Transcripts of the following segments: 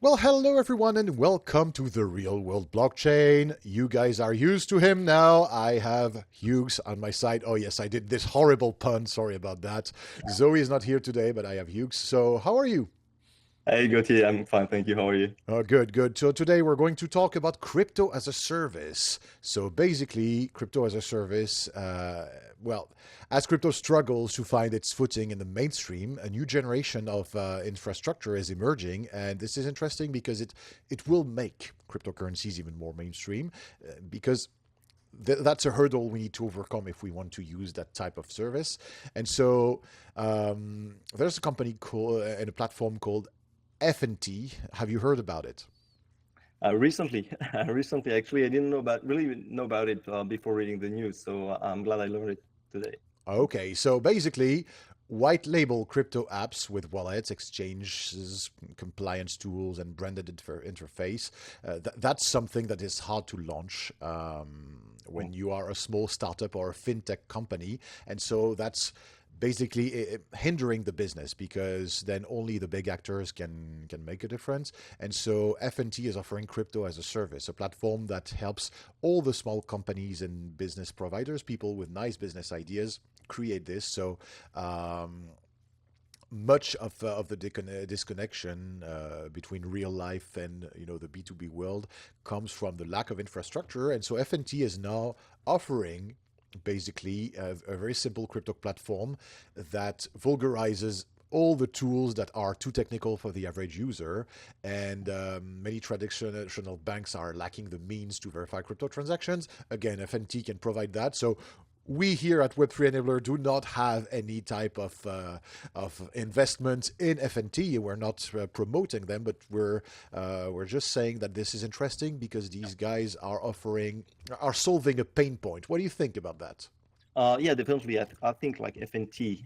Well, hello everyone, and welcome to the Real World Blockchain. You guys are used to him now. I have Hughes on my side. Oh, yes, I did this horrible pun. Sorry about that. Zoe is not here today, but I have Hughes. So, how are you? Hey, Gauthier, I'm fine, thank you. How are you? Oh, good, good. So today we're going to talk about crypto as a service. So basically, crypto as a service, as crypto struggles to find its footing in the mainstream, a new generation of infrastructure is emerging, and this is interesting because it will make cryptocurrencies even more mainstream, because that's a hurdle we need to overcome if we want to use that type of service. And so there's a company called and a platform called F&T. Have you heard about it? Recently, recently, actually, I didn't really know about it before reading the news, so I'm glad I learned it today. Okay, so basically, white label crypto apps with wallets, exchanges, compliance tools, and branded interface. That's something that is hard to launch when Mm. you are a small startup or a fintech company. And so that's basically hindering the business because then only the big actors can make a difference. And so FNT is offering crypto as a service, a platform that helps all the small companies and business providers, people with nice business ideas, create this. So much of the disconnection between real life and the B2B world comes from the lack of infrastructure. And so FNT is now offering basically a very simple crypto platform that vulgarizes all the tools that are too technical for the average user. And many traditional banks are lacking the means to verify crypto transactions. Again, FNT can provide that. So we here at Web3 Enabler do not have any type of investment in FNT. We're not promoting them, but we're just saying that this is interesting because these guys are solving a pain point. What do you think about that? Yeah, definitely. I think like FNT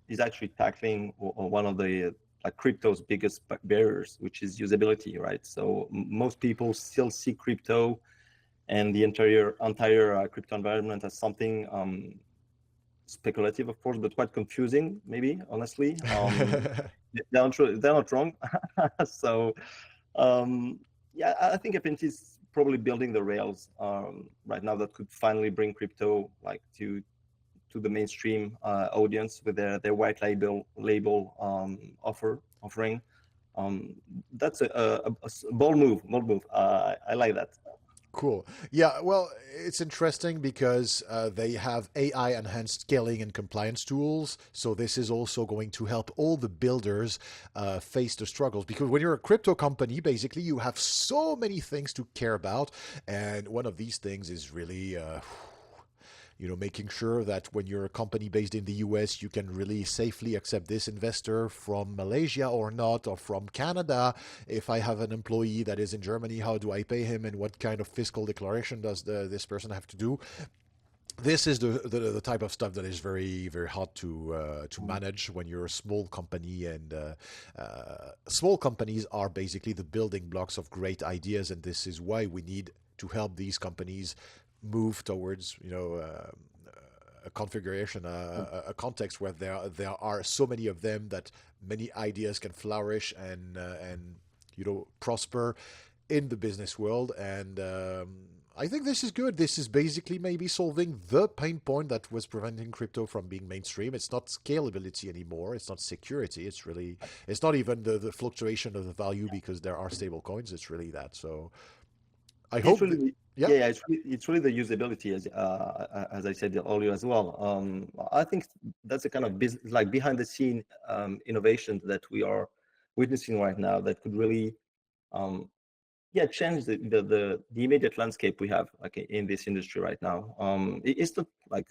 is actually tackling one of the like crypto's biggest barriers, which is usability, right? So most people still see crypto and the entire crypto environment as something speculative, of course, but quite confusing, maybe, honestly. They're not wrong. So, um, yeah, I think FNT is probably building the rails right now that could finally bring crypto like to the mainstream audience with their white label offering. Um, that's a bold move, bold move. I like that. Cool. Yeah, well, it's interesting because they have AI enhanced scaling and compliance tools. So, this is also going to help all the builders face the struggles. Because when you're a crypto company, basically, you have so many things to care about. And one of these things is really making sure that when you're a company based in the US, you can really safely accept this investor from Malaysia or not, or from Canada. If I have an employee that is in Germany, how do I pay him, and what kind of fiscal declaration does this person have to do? This is the type of stuff that is very very hard to manage when you're a small company, and small companies are basically the building blocks of great ideas, and this is why we need to help these companies move towards a configuration, a context where there are so many of them that many ideas can flourish and prosper in the business world. And I think this is good. This is basically maybe solving the pain point that was preventing crypto from being mainstream. It's not scalability anymore. It's not security. It's not even the fluctuation of the value because there are stable coins. It's really that. So I It's hope that, really, yeah. yeah, it's really the usability as I said earlier as well. I think that's a kind of business, like behind the scene innovation that we are witnessing right now that could really, um, yeah, change the immediate landscape we have like in this industry right now. It's not like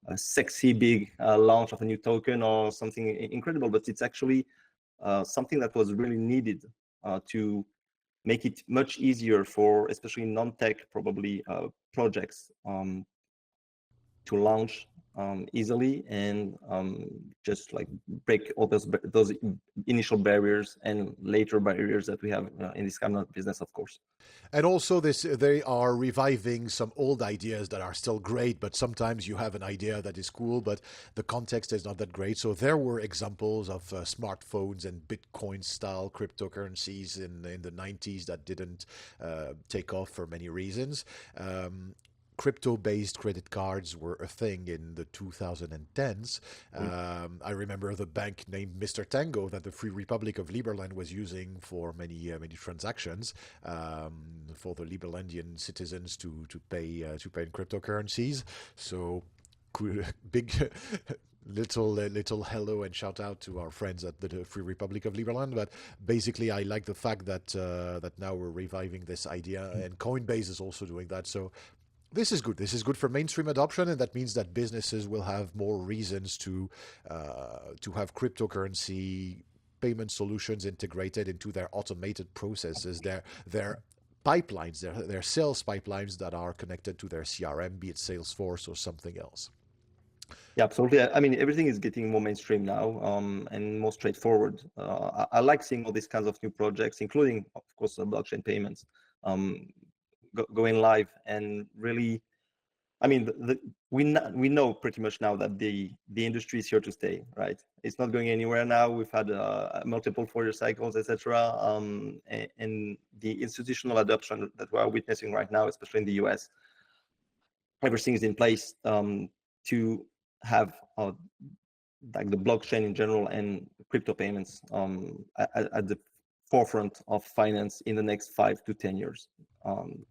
a sexy big launch of a new token or something incredible, but it's actually something that was really needed to make it much easier for especially non-tech probably projects to launch easily, and just like break all those initial barriers and later barriers that we have in this kind of business, of course. And also, this they are reviving some old ideas that are still great, but sometimes you have an idea that is cool, but the context is not that great. So there were examples of smartphones and Bitcoin style cryptocurrencies in the 90s that didn't take off for many reasons. Crypto-based credit cards were a thing in the 2010s. I remember the bank named Mr. Tango that the Free Republic of Liberland was using for many transactions for the Liberlandian citizens to pay in cryptocurrencies. So big little hello and shout out to our friends at the Free Republic of Liberland. But basically, I like the fact that that now we're reviving this idea, and Coinbase is also doing that. So this is good. This is good for mainstream adoption, and that means that businesses will have more reasons to have cryptocurrency payment solutions integrated into their automated processes, their pipelines, their sales pipelines that are connected to their CRM, be it Salesforce or something else. Yeah, absolutely. I mean, everything is getting more mainstream now, and more straightforward. I like seeing all these kinds of new projects, including, of course, blockchain payments, um, going live, and really, I mean, we know pretty much now that the industry is here to stay, right? It's not going anywhere now. We've had multiple 4-year cycles, etc., and the institutional adoption that we are witnessing right now, especially in the US, everything is in place to have like the blockchain in general and crypto payments at the forefront of finance in the next 5 to 10 years.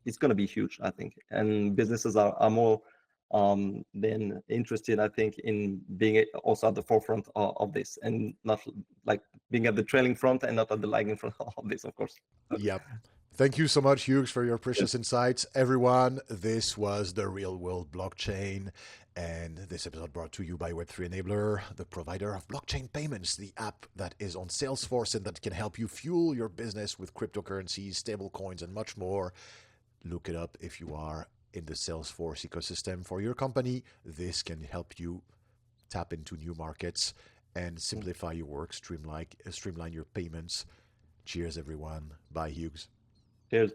It's going to be huge, I think, and businesses are more than interested, I think, in being also at the forefront of this, and not like being at the trailing front and not at the lagging front of this, of course. Yep. Thank you so much, Hughes, for your precious insights. Everyone, this was the Real World Blockchain, and this episode brought to you by Web3 Enabler, the provider of blockchain payments, the app that is on Salesforce and that can help you fuel your business with cryptocurrencies, stablecoins, and much more. Look it up if you are in the Salesforce ecosystem for your company. This can help you tap into new markets and simplify your work, streamline your payments. Cheers, everyone. Bye, Hughes. Cheers.